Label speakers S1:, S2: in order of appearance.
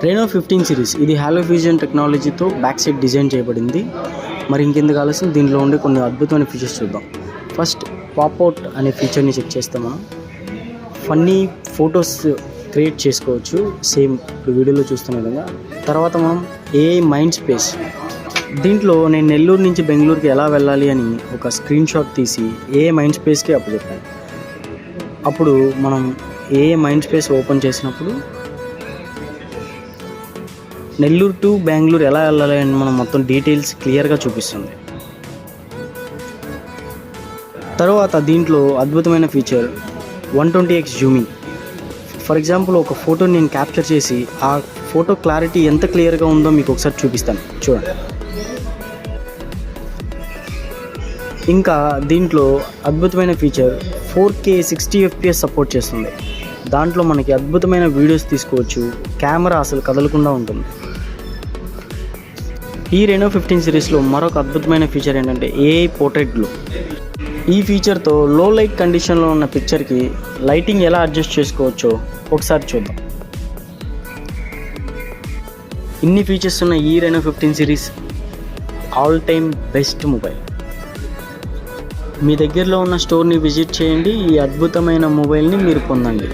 S1: Renault 15 series ఇది hollow fusion టెక్నాలజీతో back side design చేయబడింది. మరి ఇంకెందుకు ఆలస్యం, దీంట్లో ఉండే కొన్ని అద్భుతమైన ఫీచర్స్ చూద్దాం. ఫస్ట్ పాప్అవుట్ అనే ఫీచర్ని చెక్ చేస్తాం. మనం ఫన్నీ ఫొటోస్ క్రియేట్ చేసుకోవచ్చు, సేమ్ ఇప్పుడు వీడియోలో చూస్తున్న విధంగా. తర్వాత మనం ఏఐ మైండ్ స్పేస్, దీంట్లో నేను నెల్లూరు నుంచి బెంగళూరుకి ఎలా వెళ్ళాలి అని ఒక స్క్రీన్ షాట్ తీసి ఏఐ మైండ్ స్పేస్కి అప్పచెప్పాను. అప్పుడు మనం ఏఐ మైండ్ స్పేస్ ఓపెన్ చేసినప్పుడు నెల్లూరు టు బెంగళూరు ఎలా వెళ్ళాలి అని మనం మొత్తం డీటెయిల్స్ క్లియర్గా చూపిస్తుంది. తర్వాత దీంట్లో అద్భుతమైన feature 120x zooming. For example ఒక ఫోటో నేను క్యాప్చర్ చేసి ఆ ఫోటో క్లారిటీ ఎంత క్లియర్గా ఉందో మీకు ఒకసారి చూపిస్తాను, చూడండి. ఇంకా దీంట్లో అద్భుతమైన ఫీచర్ 4K 60 FPS సపోర్ట్ చేస్తుంది. దాంట్లో మనకి అద్భుతమైన వీడియోస్ తీసుకోవచ్చు, కెమెరా అసలు కదలకుండా ఉంటుంది. ఈ రెనో 15 సిరీస్లో మరొక అద్భుతమైన ఫీచర్ ఏంటంటే ఏఐ పోర్ట్రేట్ గ్లో. ఈ ఫీచర్తో లో లైట్ కండిషన్లో ఉన్న పిక్చర్కి లైటింగ్ ఎలా అడ్జస్ట్ చేసుకోవచ్చో ఒకసారి చూద్దాం. ఇన్ని ఫీచర్స్ ఉన్న ఈ Reno 15 series all time best mobile. మీ దగ్గరలో ఉన్న స్టోర్ని విజిట్ చేయండి, ఈ అద్భుతమైన మొబైల్ని మీరు పొందండి.